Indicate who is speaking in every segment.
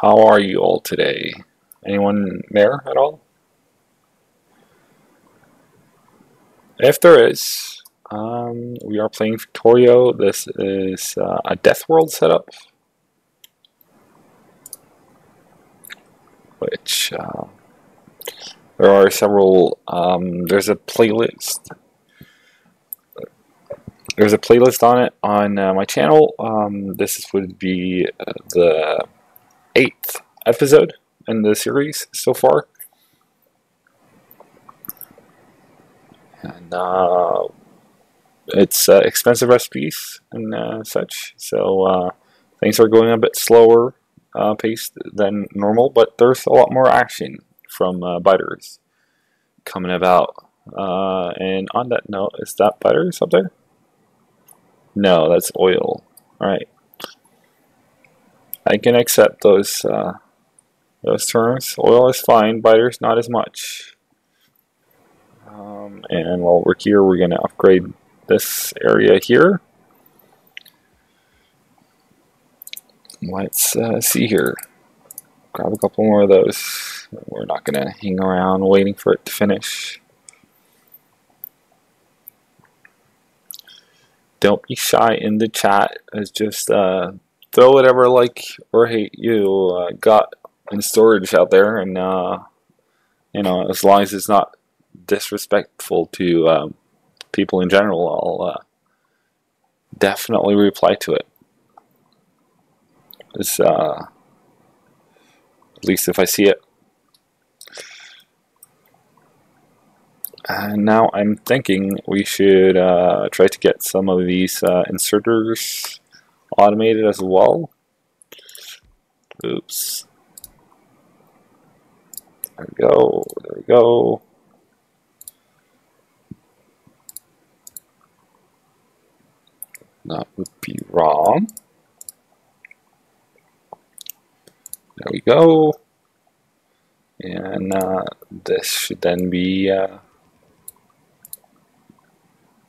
Speaker 1: How are you all today? Anyone there at all? If there is, we are playing Factorio. This is a Death World setup, which there are several. There's a playlist. There's a playlist on it on my channel. This would be the 8th episode in the series so far. And it's expensive recipes and such, so things are going a bit slower paced than normal, but there's a lot more action from biters coming about. And on that note, is that biters up there? No, that's oil. Alright. I can accept those terms. Oil is fine, biters not as much. And while we're here, we're going to upgrade this area here. Let's see here. Grab a couple more of those. We're not going to hang around waiting for it to finish. Don't be shy in the chat. It's just throw whatever like or hate you got in storage out there, and you know, as long as it's not disrespectful to people in general, I'll definitely reply to it. It's, at least if I see it. And now I'm thinking we should try to get some of these inserters automated as well. Oops. There we go. There we go. That would be wrong. There we go. And this should then be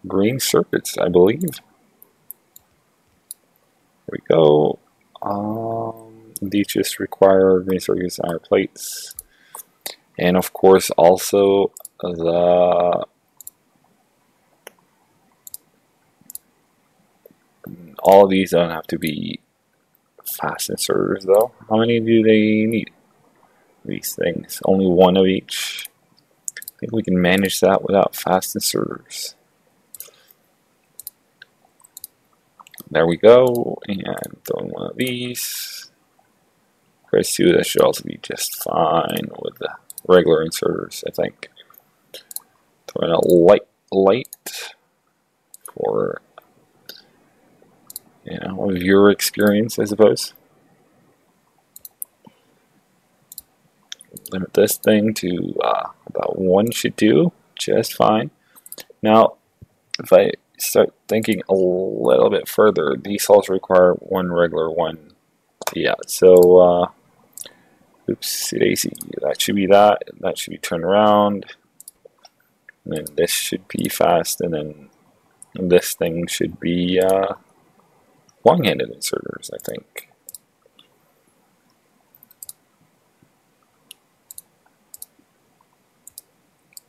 Speaker 1: green circuits, I believe. There we go. These just require green circuits and our plates. And of course also the all of these don't have to be fast inserters though. How many do they need? These things. Only one of each. I think we can manage that without fast inserters. There we go. And throw in one of these. Press 2, that should also be just fine with the regular inserters, I think. Throw in a light for, you know, viewer experience, I suppose. Limit this thing to about 1 should do just fine. Now, if I start thinking a little bit further, these also require one regular one. Yeah, so oops, daisy. That should be that. That should be turned around. And then this should be fast, and then this thing should be long-handed inserters, I think.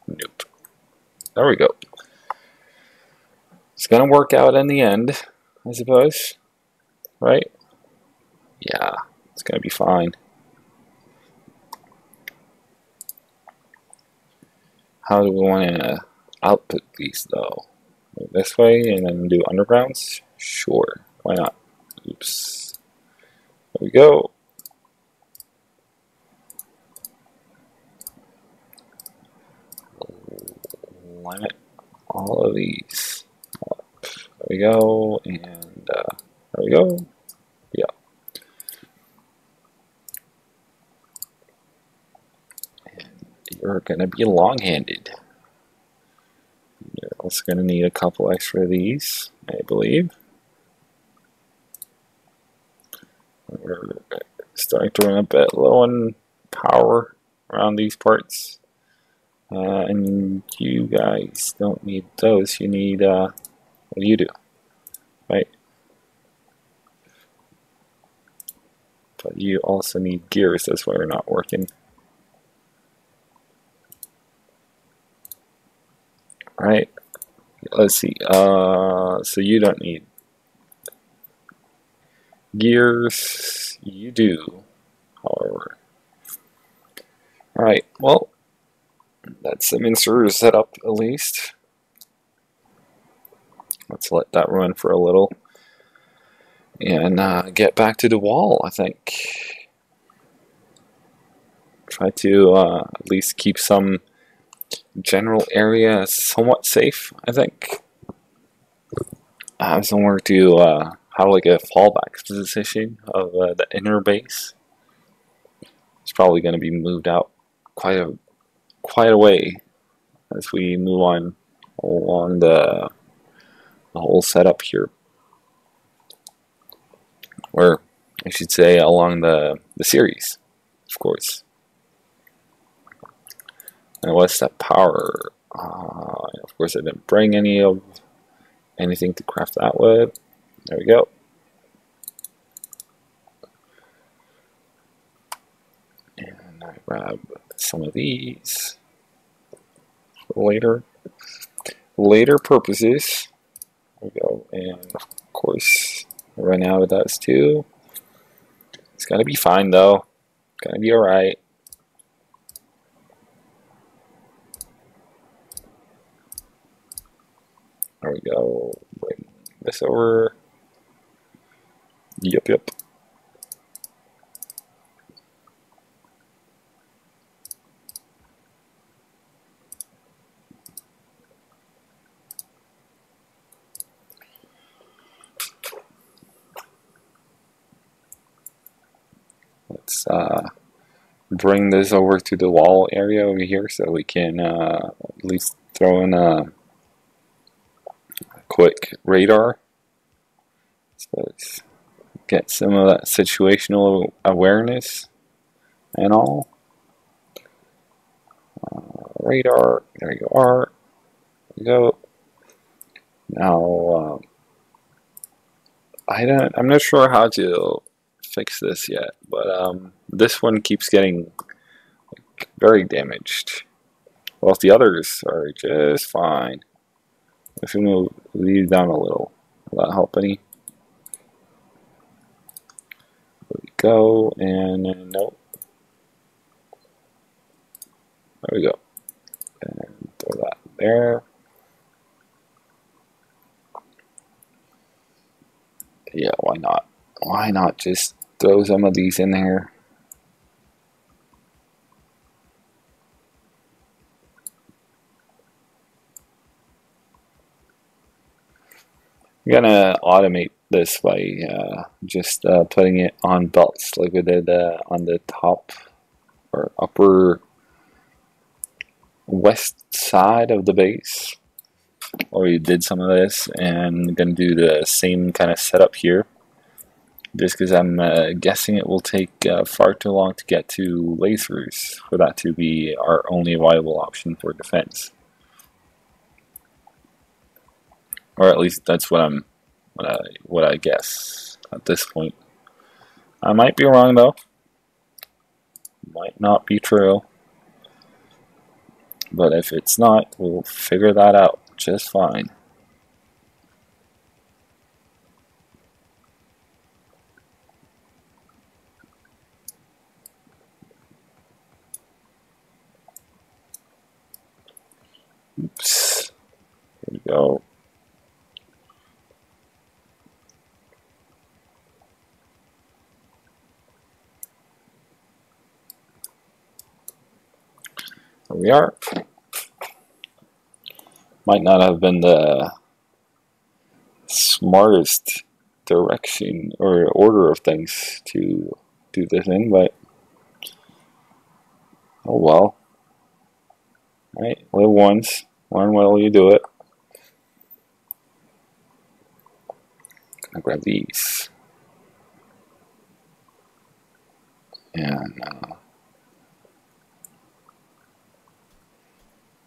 Speaker 1: Nope. There we go. It's gonna work out in the end, I suppose. Right? Yeah, it's gonna be fine. How do we want to output these though? This way and then do undergrounds? Sure, why not? Oops. There we go. Limit all of these up. There we go, and there we go. Yeah. And you're gonna be long-handed. You're also gonna need a couple extra of these, I believe. We're starting to run a bit low on power around these parts. And you guys don't need those. You need, what do you do? Right? But you also need gears, that's why you're not working. Alright, let's see. So you don't need gears. You do, however. Alright, well, that's the mincer set up at least. Let's let that run for a little. And get back to the wall, I think. Try to at least keep some general area somewhat safe, I think. Somewhere to have like a fallback position of the inner base. It's probably going to be moved out quite a way as we move on along the whole setup here. Or I should say along the series, of course. And what's that power? Of course I didn't bring anything to craft that with. There we go. And I grab some of these for later purposes. There we go. And of course run out of those too. It's gonna be fine though. Gonna be alright. There we go. Bring this over. Yep. Let's bring this over to the wall area over here so we can at least throw in a quick radar. Let's get some of that situational awareness and all. Radar, there you are. There we go. Now, I'm not sure how to fix this yet, but this one keeps getting very damaged. While the others are just fine. If we move these down a little, will that help any? There we go, and nope. There we go. And throw that there. Yeah, why not? Why not just throw some of these in there? I'm gonna automate this by just putting it on belts like we did on the top or upper west side of the base. Already did some of this, and I'm gonna do the same kind of setup here. Just because I'm guessing it will take far too long to get to lasers for that to be our only viable option for defense. Or at least that's what I guess at this point. I might be wrong though. Might not be true. But if it's not, we'll figure that out just fine. Oops. Here we go. There we are. Might not have been the smartest direction or order of things to do this in, but oh well. Right, live once, learn while you do it. Gonna grab these. And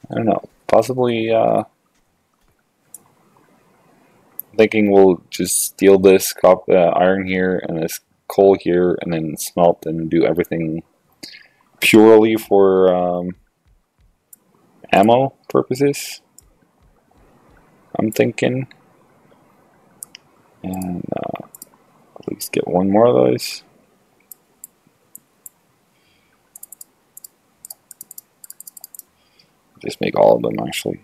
Speaker 1: I don't know, possibly thinking we'll just steal this iron here and this coal here and then smelt and do everything purely for ammo purposes, I'm thinking. And at least get one more of those. Just make all of them actually.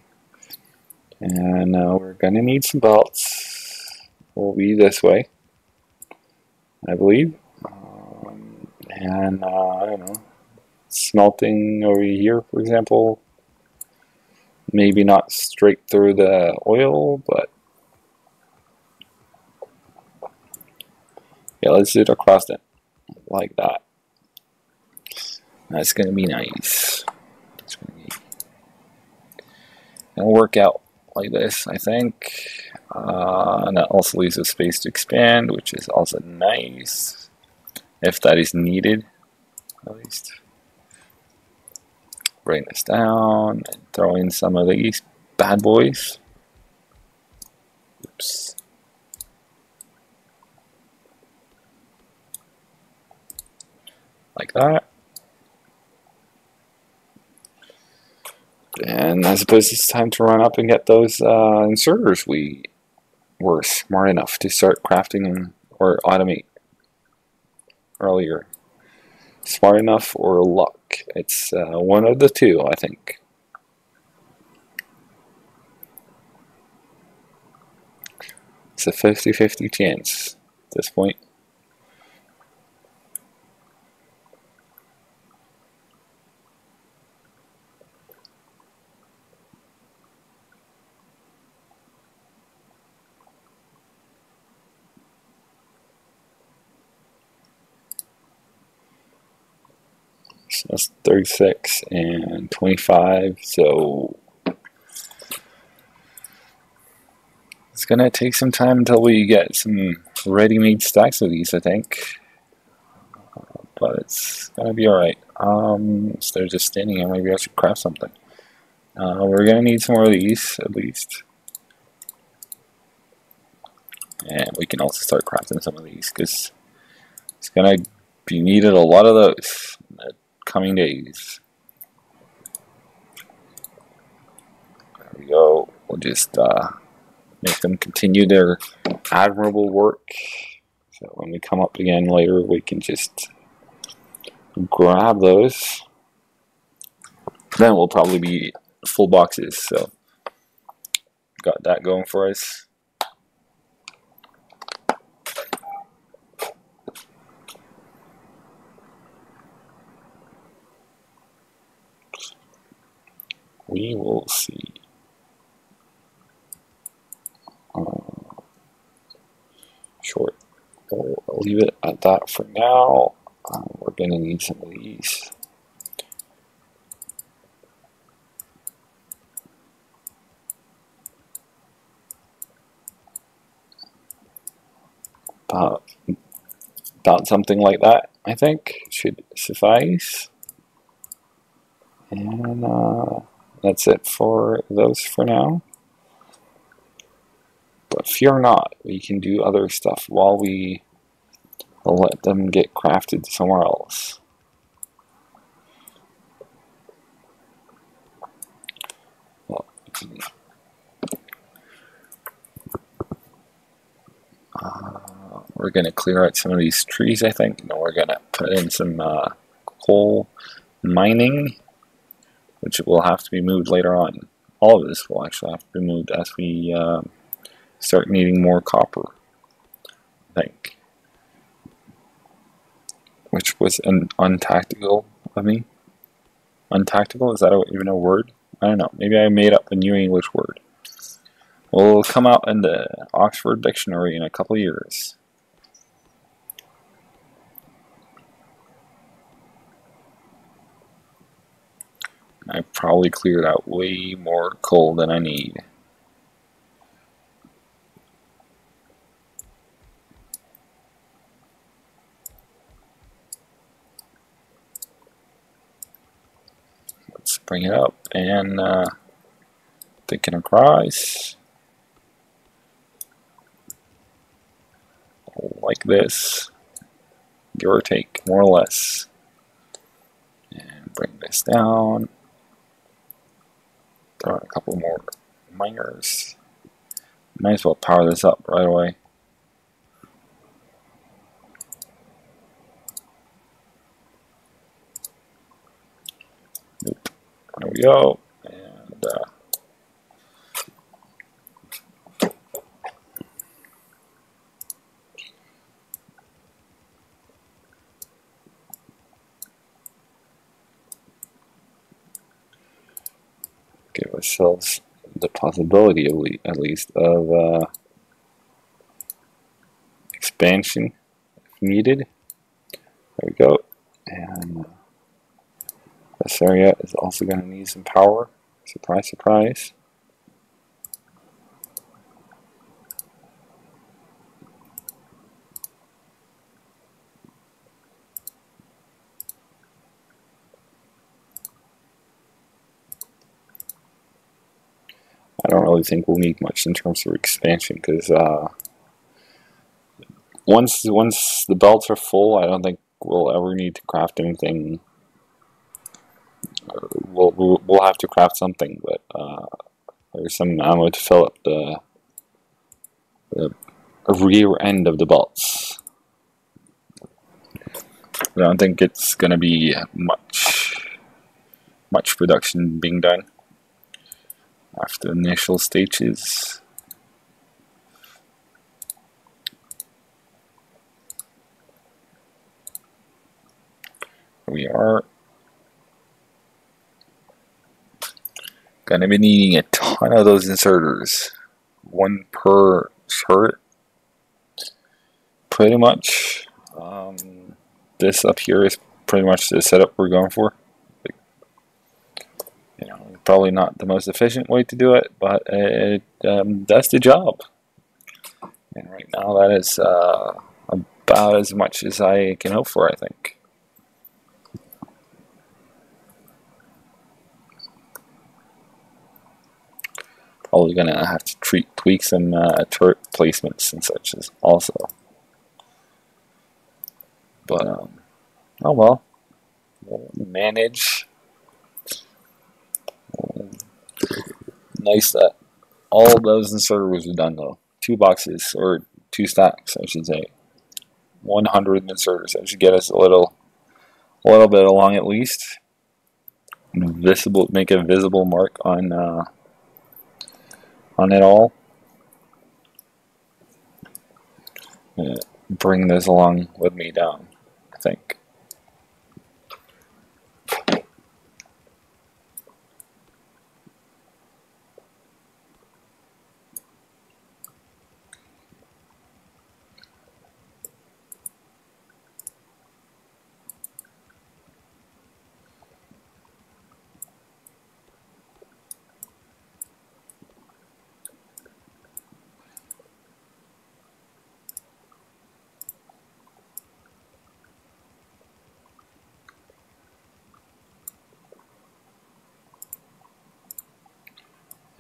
Speaker 1: And we're gonna need some belts. Will be this way, I believe. And I don't know, smelting over here, for example. Maybe not straight through the oil, but yeah, let's do it across it like that. That's gonna be nice. It'll work out like this, I think. And that also leaves a space to expand, which is also nice, if that is needed, at least. Bring this down and throw in some of these bad boys. Oops. Like that. And I suppose it's time to run up and get those inserters we were smart enough to start crafting them or automate earlier. Smart enough or luck. It's one of the two, I think. It's a 50-50 chance at this point. So that's 36 and 25, so it's gonna take some time until we get some ready-made stacks of these, I think. But it's gonna be alright. So they're just standing here, maybe I should craft something. We're gonna need some more of these, at least. And we can also start crafting some of these, because it's gonna be needed a lot of those in the coming days. There we go. We'll just make them continue their admirable work, so when we come up again later we can just grab those. Then we'll probably be full boxes, so got that going for us. We will see. Short. I'll leave it at that for now. We're going to need some of these. About something like that, I think, should suffice. And that's it for those for now. But fear not, we can do other stuff while we let them get crafted somewhere else. Well, we're going to clear out some of these trees, I think. And we're going to put in some coal mining, which will have to be moved later on. All of this will actually have to be moved as we start needing more copper, I think. Which was untactical of me. Untactical? Is that even a word? I don't know. Maybe I made up a new English word. Well, it'll come out in the Oxford Dictionary in a couple of years. I probably cleared out way more coal than I need. Let's bring it up and thinking across like this. give or take, more or less. And bring this down. Throw in a couple more miners. Might as well power this up right away. There we go. And give ourselves the possibility, at least, of expansion if needed. There we go. And this area is also going to need some power. Surprise, surprise. I don't really think we'll need much in terms of expansion, because once the belts are full, I don't think we'll ever need to craft anything. We'll have to craft something, but there's some ammo to fill up the rear end of the belts. I don't think it's going to be much production being done after the initial stages. We are going to be needing a ton of those inserters, one per shirt, pretty much. This up here is pretty much the setup we're going for. You know, probably not the most efficient way to do it, but it does the job. And right now, that is about as much as I can hope for, I think. Probably gonna have to tweak some turret placements and such as also. But oh well, we'll manage. Nice that all those inserters were done though. 2 boxes, or 2 stacks, I should say. 100 inserters. That should get us a little bit along at least. Make a visible mark on it all. Bring this along with me down, I think.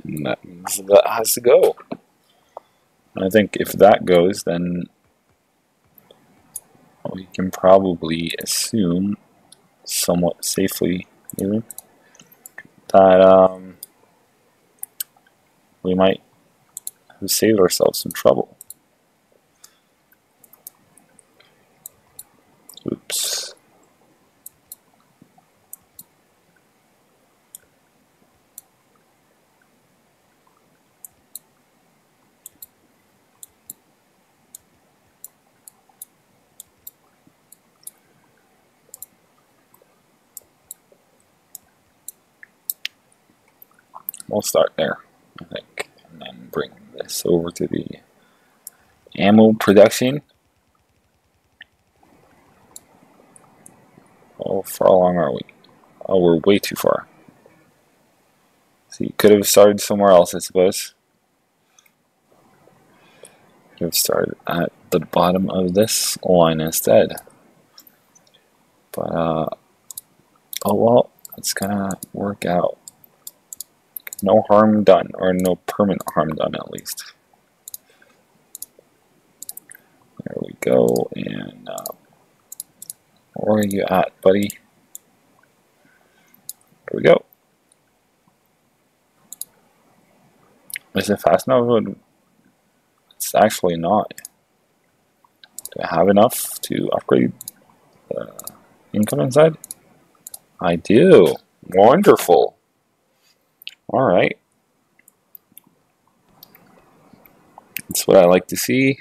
Speaker 1: And that means that has to go. And I think if that goes, then we can probably assume, somewhat safely even, that we might have saved ourselves some trouble. Oops. We'll start there, I think, and then bring this over to the ammo production. Oh, far along are we? Oh, we're way too far. So you could have started somewhere else, I suppose. Could have started at the bottom of this line instead. But, oh well, it's gonna work out. No harm done, or no permanent harm done at least. There we go, and Where are you at, buddy? There we go. Is it fast enough? It's actually not. Do I have enough to upgrade the income inside? I do. Wonderful. Alright. That's what I like to see.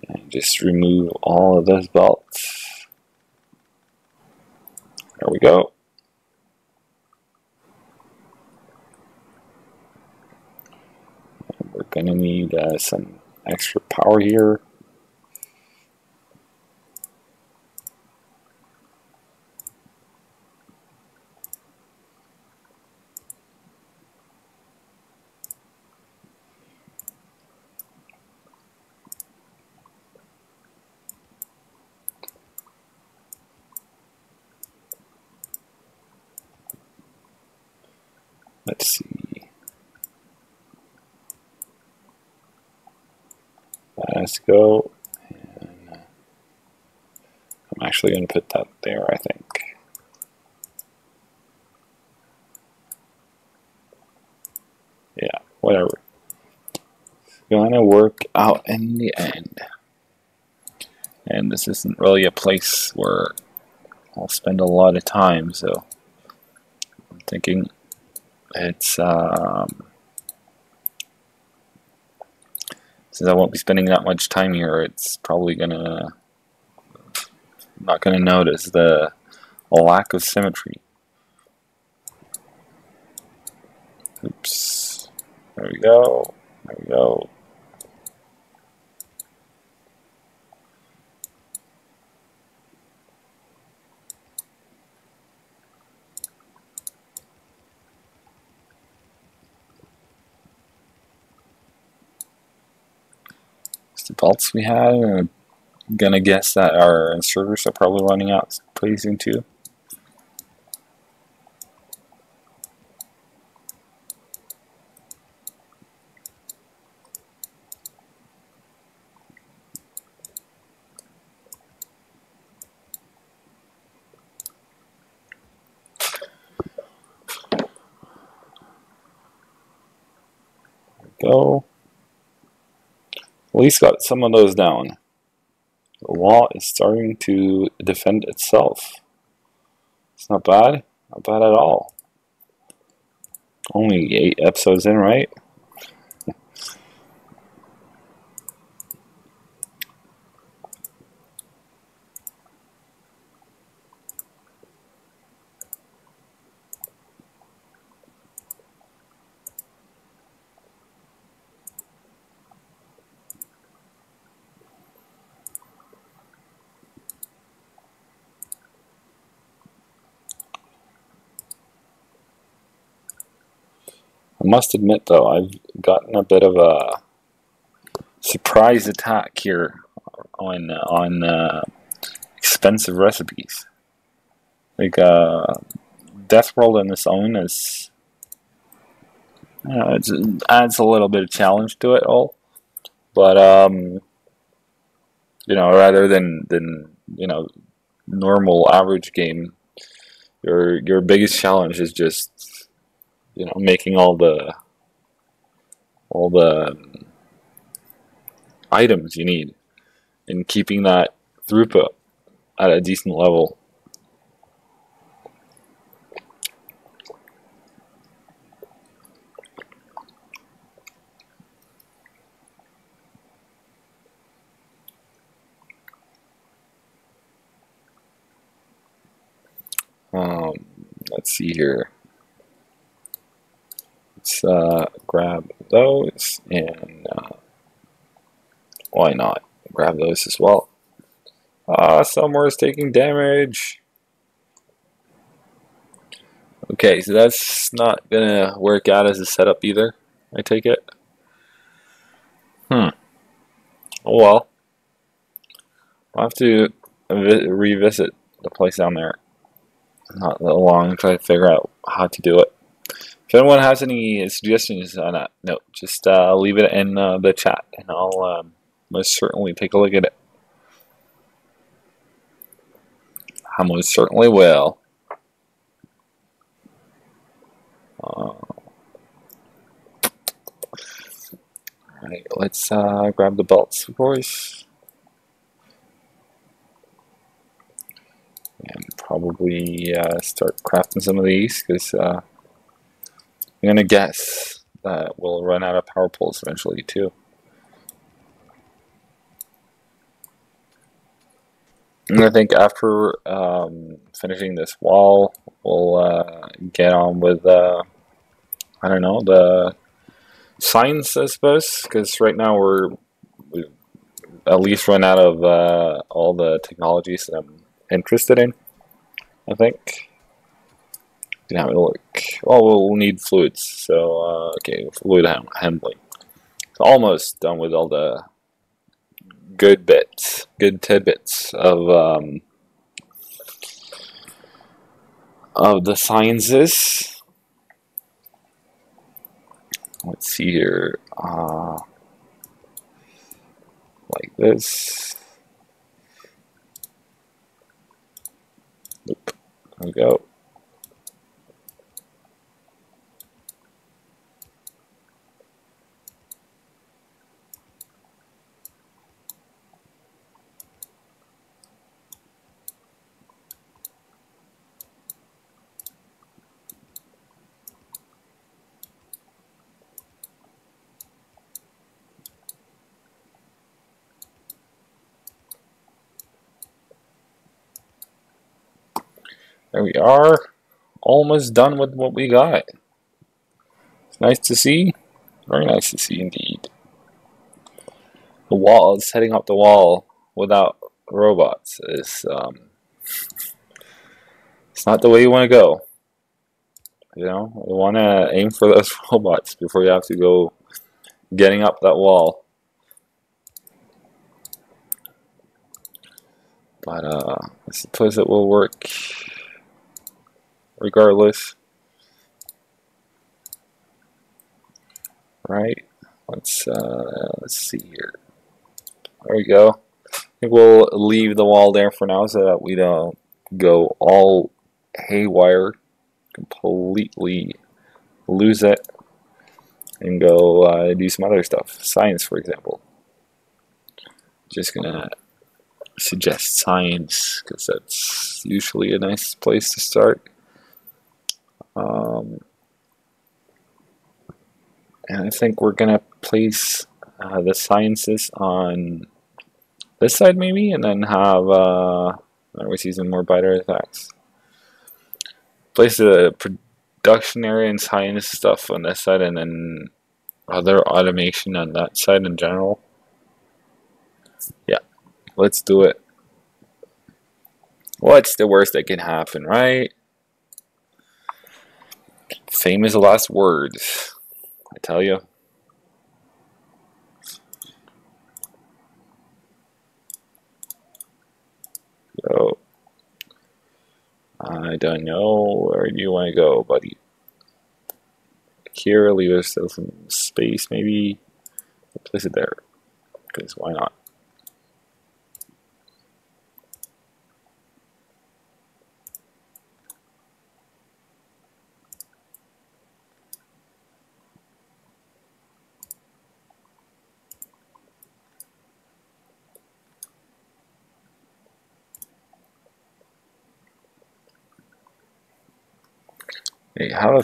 Speaker 1: And just remove all of those belts. There we go. And we're going to need some extra power here. Let's see. That has to go. And I'm actually going to put that there, I think. Yeah, whatever. It's going to work out in the end. And this isn't really a place where I'll spend a lot of time, so I'm thinking it's since I won't be spending that much time here, it's probably not gonna notice the lack of symmetry. Oops. There we go. There we go. The belts we had. I'm gonna guess that our inserters are probably running out pretty soon too. There we go. At least got some of those down. The wall is starting to defend itself. It's not bad. Not bad at all. Only 8 episodes in, right? I must admit, though, I've gotten a bit of a surprise attack here on expensive recipes. Like Death World on its own is, it adds a little bit of challenge to it all, but rather than normal average game, your biggest challenge is just making all the items you need and keeping that throughput at a decent level. Let's see here. Let's grab those, and why not grab those as well? Somewhere is taking damage. Okay, so that's not gonna work out as a setup either, I take it. Oh well. I'll have to revisit the place down there not that long, try to figure out how to do it. If anyone has any suggestions on that, no, just leave it in the chat, and I'll most certainly take a look at it. I most certainly will. Alright, let's grab the belts, of course. And probably start crafting some of these, because I'm going to guess that we'll run out of power poles eventually, too. And I think after finishing this wall, we'll get on with, I don't know, the signs, I suppose, because right now we've at least run out of all the technologies that I'm interested in, I think. Have a look. Oh, we'll need fluids, so okay, fluid handling. So almost done with all the good bits, good tidbits of the sciences. Let's see here, like this. Oop. There we go. There we are, almost done with what we got. It's nice to see, very nice to see indeed. The wall, setting up the wall without robots is, it's not the way you want to go. You know, you want to aim for those robots before you have to go getting up that wall. But I suppose it will work regardless. Right? Let's see here. There we go. I think we'll leave the wall there for now so that we don't go all haywire, completely lose it, and go do some other stuff. Science, for example. Just gonna suggest science because that's usually a nice place to start. And I think we're gonna place the sciences on this side maybe, and then have we see some more bite artifacts. Place the production area and science stuff on this side, and then other automation on that side in general. Yeah, let's do it. What's the worst that can happen, right? Famous last words, I tell you. So, I don't know, where do you want to go, buddy? Here, leave us some space, maybe. Place it there, because why not? I have a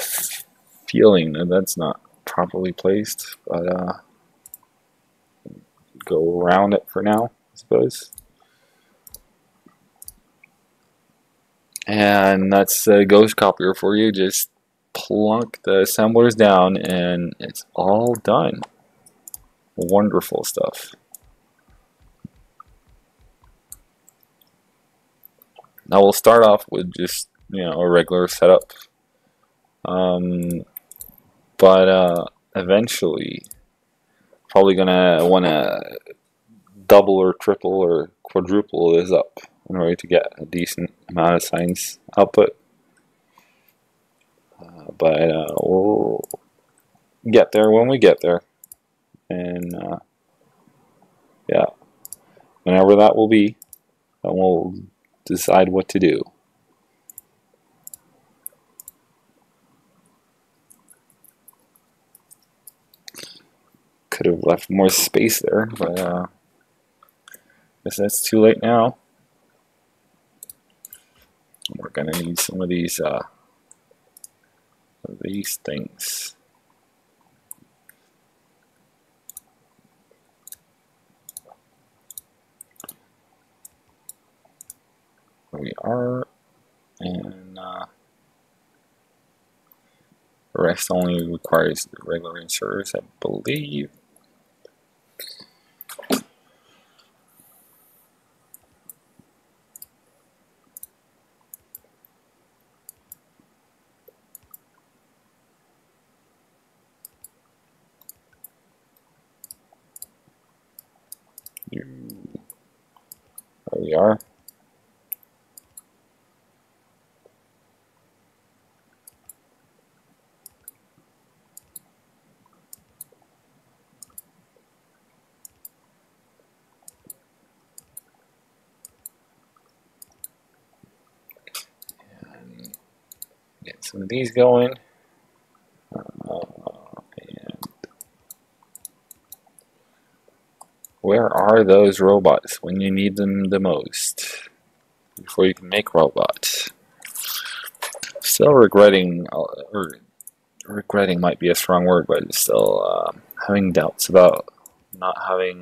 Speaker 1: feeling that that's not properly placed, but go around it for now, I suppose. And that's the ghost copier for you. Just plunk the assemblers down and it's all done. Wonderful stuff. Now we'll start off with just, you know, a regular setup. But eventually probably gonna want to double or triple or quadruple this up in order to get a decent amount of science output. but we'll get there when we get there, and yeah, whenever that will be, then we'll decide what to do. Could have left more space there, but I guess that's too late now. We're gonna need some of these things. Here we are, and the rest only requires the regular inserters, I believe. There we are. And get some of these going. And where are those robots when you need them the most? Before you can make robots. Still regretting, or regretting might be a strong word, but still having doubts about not having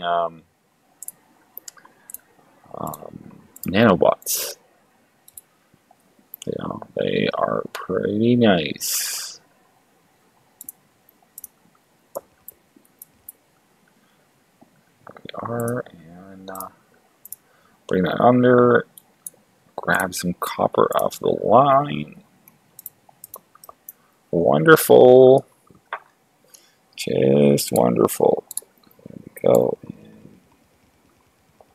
Speaker 1: nanobots. You know, they are pretty nice. There we are, and bring that under. Grab some copper off the line. Wonderful. Just wonderful. There we go. And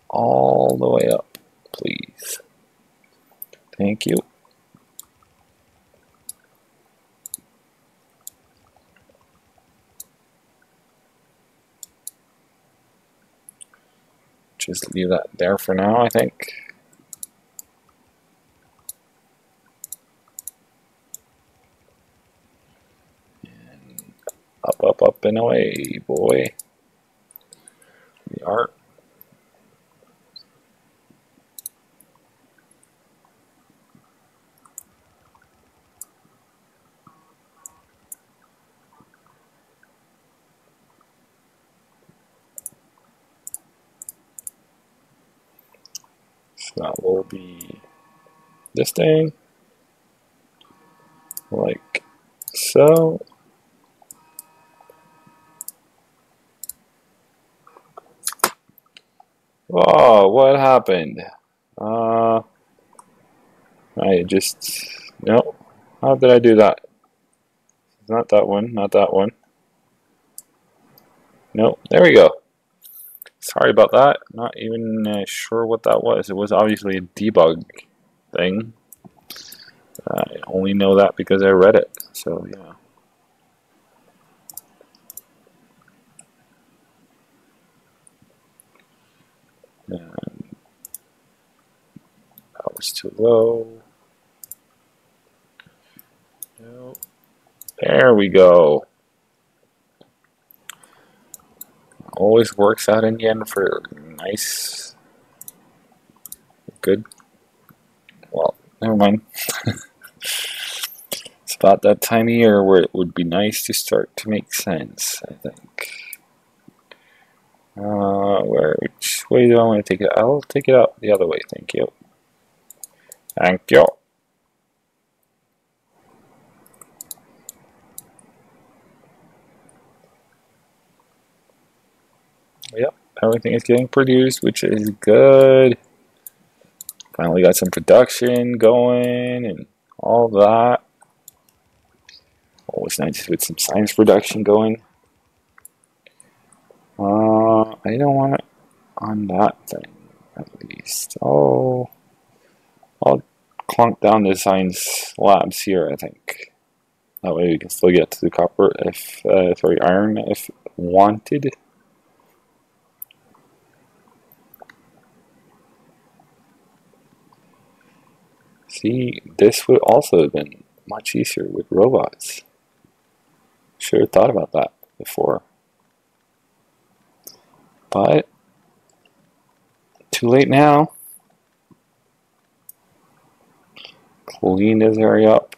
Speaker 1: all the way up, please. Thank you. Just leave that there for now, I think. Up, up, up, and away, boy. We are. So that will be this thing, like so. Oh, what happened? I just, no. How did I do that? Not that one, not that one. No, there we go. Sorry about that. Not even sure what that was. It was obviously a debug thing. I only know that because I read it. So, yeah. And that was too low. No. There we go. Always works out in the end for nice, good. Well, never mind. It's about that time of year where it would be nice to start to make sense, I think. Which way do I want to take it? I'll take it out the other way, thank you. Thank you. Yep, everything is getting produced, which is good. Finally got some production going and all that. Always nice with some science production going. I don't want it on that thing, at least. Oh, I'll clunk down the science labs here, I think. That way we can still get to the copper if, sorry, iron if wanted. See, this would also have been much easier with robots. Should have thought about that before. But, too late now. Clean this area up.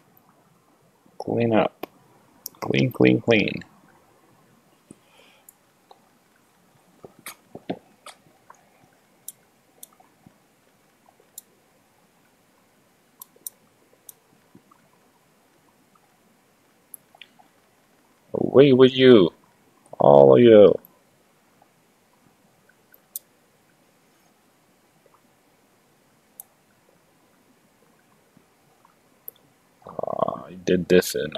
Speaker 1: Clean up. Clean, clean, clean. Away with you. All of you. I did this in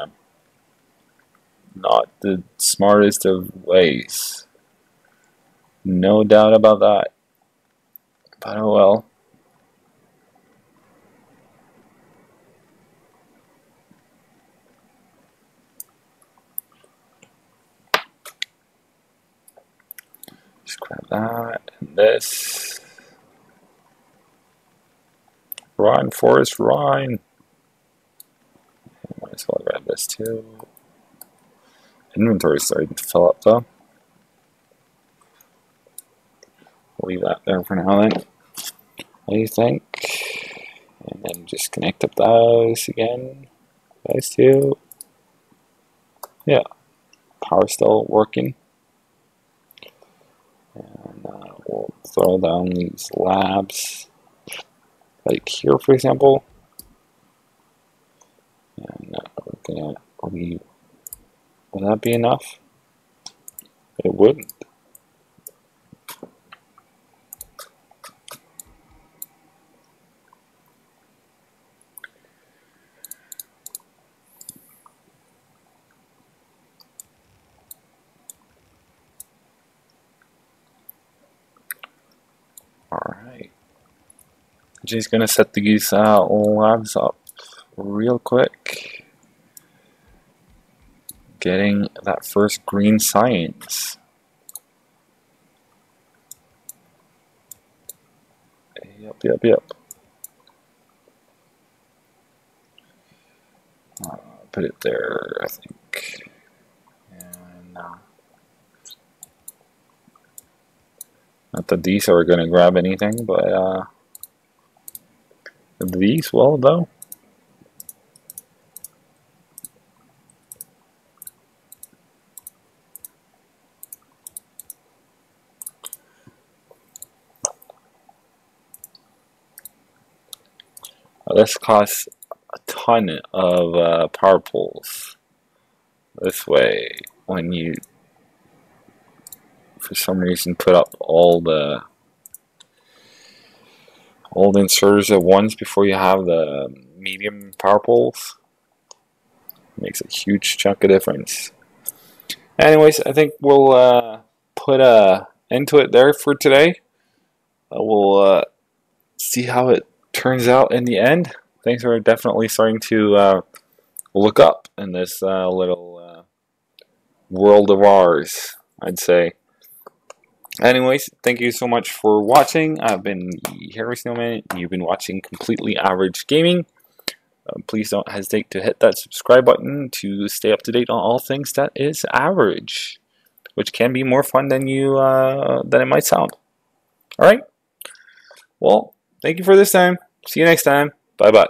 Speaker 1: not the smartest of ways. No doubt about that. But oh well. Just grab that and this. Run, Forrest, run! Might as well grab this too. Inventory is starting to fill up though. We'll leave that there for now then. What do you think? And then just connect up those again. Those two. Yeah. Power still working. And we'll throw down these labs. Like here, for example. And we're gonna leave. Would that be enough? It wouldn't. Alright. Just gonna set these labs up real quick. Getting that first green science. Yep. Put it there, I think. And not that these are gonna grab anything, but these will though. This costs a ton of power poles. This way, when you, for some reason, put up all the inserters at once before you have the medium power poles, it makes a huge chunk of difference. Anyways, I think we'll put a end to it there for today. We'll see how it turns out in the end. Things are definitely starting to look up in this little world of ours, I'd say. Anyways, thank you so much for watching. I've been Harry Snowman. You've been watching Completely Average Gaming. Please don't hesitate to hit that subscribe button to stay up to date on all things that is average, which can be more fun than it might sound. All right. Well, thank you for this time. See you next time. Bye-bye.